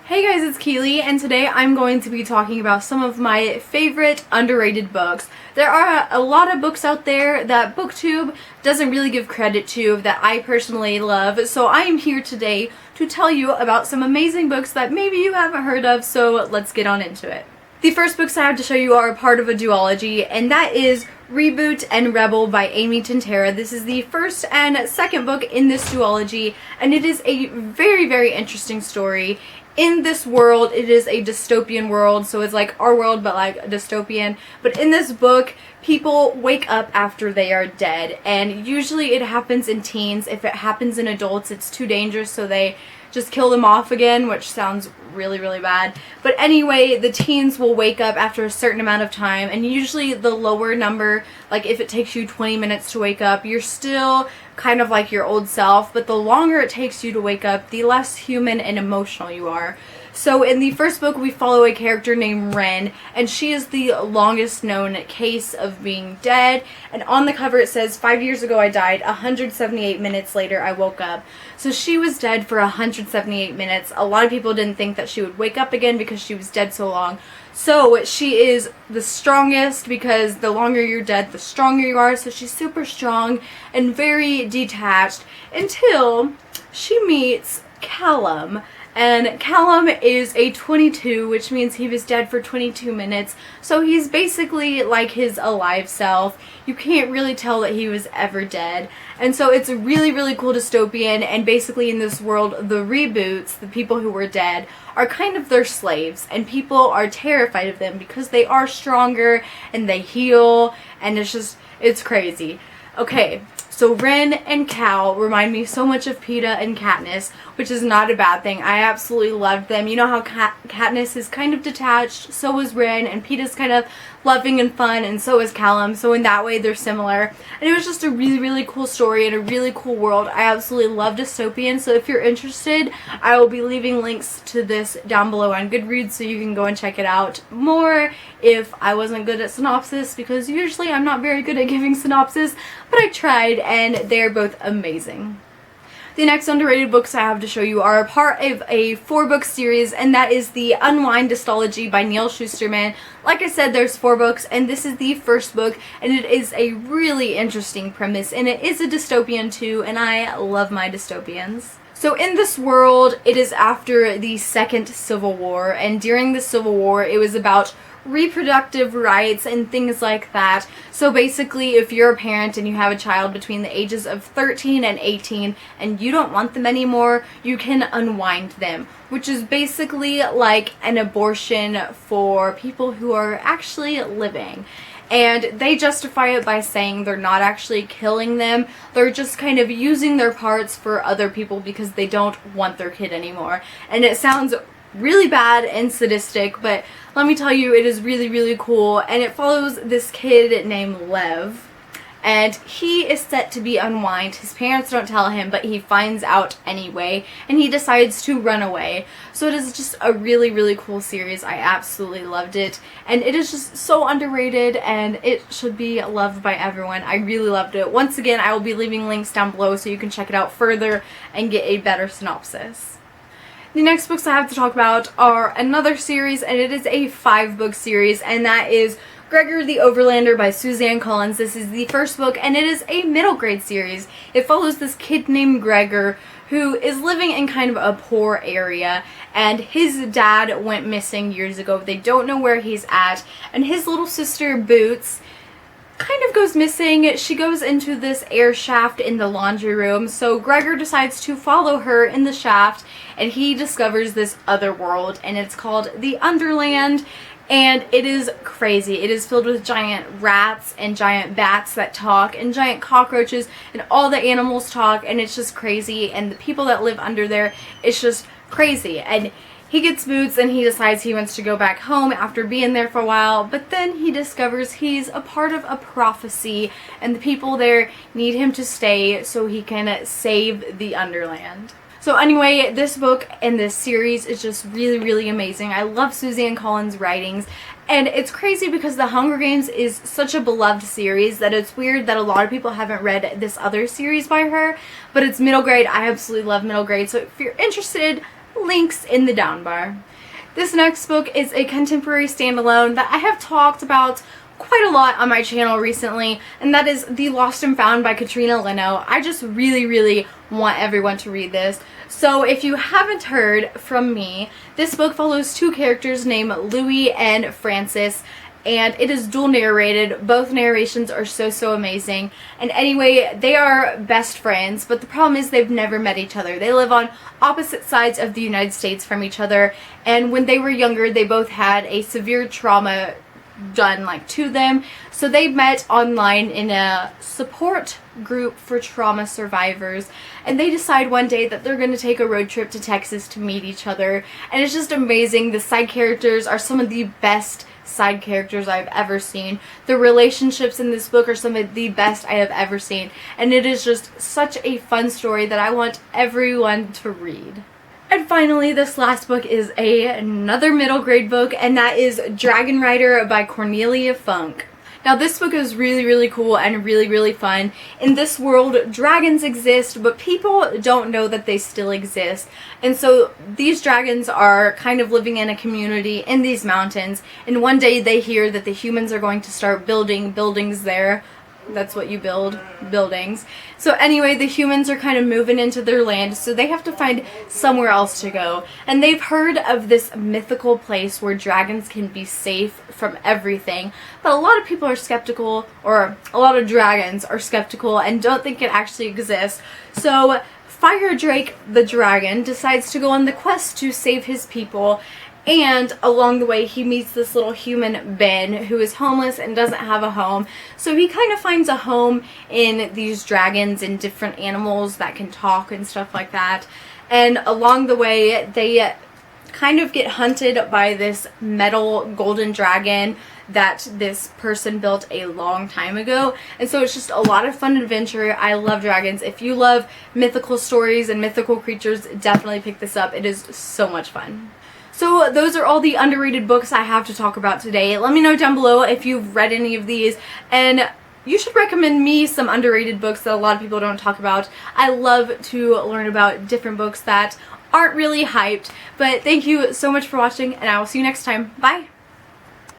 Hey guys, it's Keeley, and today I'm going to be talking about some of my favorite underrated books. There are a lot of books out there that BookTube doesn't really give credit to that I personally love, so I am here today to tell you about some amazing books that maybe you haven't heard of, so let's get on into it. The first books I have to show you are part of a duology, and that is Reboot and Rebel by Amy Tintera. This is the first and second book in this duology, and it is a very, very interesting story. In this world, it is a dystopian world, so it's like our world but like a dystopian. But in this book, people wake up after they are dead, and usually it happens in teens. If it happens in adults, it's too dangerous, so they just kill them off again, which sounds really, really bad. But anyway, the teens will wake up after a certain amount of time, and usually the lower number, like if it takes you 20 minutes to wake up, you're still kind of like your old self, but the longer it takes you to wake up, the less human and emotional you are. So in the first book, we follow a character named Ren, and she is the longest known case of being dead. And on the cover it says, 5 years ago I died, 178 minutes later I woke up. So she was dead for 178 minutes. A lot of people didn't think that she would wake up again because she was dead so long. So she is the strongest because the longer you're dead, the stronger you are. So she's super strong and very detached until she meets Callum. And Callum is a 22, which means he was dead for 22 minutes. So he's basically like his alive self. You can't really tell that he was ever dead. And so it's a really, really cool dystopian. And basically in this world, the reboots, the people who were dead, are kind of their slaves. And people are terrified of them because they are stronger and they heal. And it's crazy. Okay. So Ren and Cal remind me so much of Peeta and Katniss, which is not a bad thing. I absolutely loved them. You know how Katniss is kind of detached, so is Ren, and Peeta's kind of loving and fun, and so is Callum. So in that way, they're similar. And it was just a really, really cool story and a really cool world. I absolutely love dystopian, so if you're interested, I will be leaving links to this down below on Goodreads so you can go and check it out more if I wasn't good at synopsis, because usually I'm not very good at giving synopsis, but I tried, and they're both amazing. The next underrated books I have to show you are a part of a 4-book series, and that is the Unwind Dystology by Neal Shusterman. Like I said, there's 4 books, and this is the first book, and it is a really interesting premise, and it is a dystopian too, and I love my dystopians. So in this world, it is after the Second Civil War, and during the Civil War, it was about reproductive rights and things like that. So basically, if you're a parent and you have a child between the ages of 13 and 18 and you don't want them anymore, you can unwind them, which is basically like an abortion for people who are actually living. And they justify it by saying they're not actually killing them, they're just kind of using their parts for other people because they don't want their kid anymore. And it sounds really bad and sadistic, but let me tell you, it is really, really cool. And it follows this kid named Lev, and he is set to be unwind. His parents don't tell him, but he finds out anyway, and he decides to run away. So it is just a really, really cool series. I absolutely loved it, and it is just so underrated, and it should be loved by everyone. I really loved it. Once again, I will be leaving links down below so you can check it out further and get a better synopsis. The next books I have to talk about are another series, and it is a 5-book series, and that is Gregor the Overlander by Suzanne Collins. This is the first book, and it is a middle grade series. It follows this kid named Gregor who is living in kind of a poor area, and his dad went missing years ago. They don't know where he's at, and his little sister Boots kind of goes missing. She goes into this air shaft in the laundry room, so Gregor decides to follow her in the shaft, and he discovers this other world, and it's called the Underland, and it is crazy. It is filled with giant rats and giant bats that talk and giant cockroaches, and all the animals talk, and it's just crazy, and the people that live under there, it's just crazy. And he gets Boots, and he decides he wants to go back home after being there for a while, but then he discovers he's a part of a prophecy, and the people there need him to stay so he can save the Underland. So anyway, this book and this series is just really, really amazing. I love Suzanne Collins' writings, and it's crazy because The Hunger Games is such a beloved series that it's weird that a lot of people haven't read this other series by her, but it's middle grade. I absolutely love middle grade, so if you're interested, links in the down bar. This next book is a contemporary standalone that I have talked about quite a lot on my channel recently, and that is The Lost and Found by Katrina Leno. I just really want everyone to read this. So if you haven't heard from me, this book follows two characters named Louis and Francis, and it is dual narrated. Both narrations are so amazing. And anyway, they are best friends, but the problem is they've never met each other. They live on opposite sides of the United States from each other, and when they were younger, they both had a severe trauma done to them, so they met online in a support group for trauma survivors, and they decide one day that they're going to take a road trip to Texas to meet each other. And it's just amazing. The side characters are some of the best side characters I've ever seen. The relationships in this book are some of the best I have ever seen, and it is just such a fun story that I want everyone to read. And finally, this last book is another middle grade book, and that is Dragon Rider by Cornelia Funk. Now, this book is really cool and really fun. In this world, dragons exist, but people don't know that they still exist. And so these dragons are kind of living in a community in these mountains, and one day they hear that the humans are going to start building buildings there. That's what you build, buildings. So anyway, the humans are kind of moving into their land, so they have to find somewhere else to go. And they've heard of this mythical place where dragons can be safe from everything. But a lot of people are skeptical, or a lot of dragons are skeptical and don't think it actually exists. So Fire Drake the dragon decides to go on the quest to save his people. And along the way, he meets this little human, Ben, who is homeless and doesn't have a home. So he kind of finds a home in these dragons and different animals that can talk and stuff like that. And along the way, they kind of get hunted by this metal golden dragon that this person built a long time ago. And so it's just a lot of fun adventure. I love dragons. If you love mythical stories and mythical creatures, definitely pick this up. It is so much fun. So those are all the underrated books I have to talk about today. Let me know down below if you've read any of these, and you should recommend me some underrated books that a lot of people don't talk about. I love to learn about different books that aren't really hyped. But thank you so much for watching, and I will see you next time. Bye!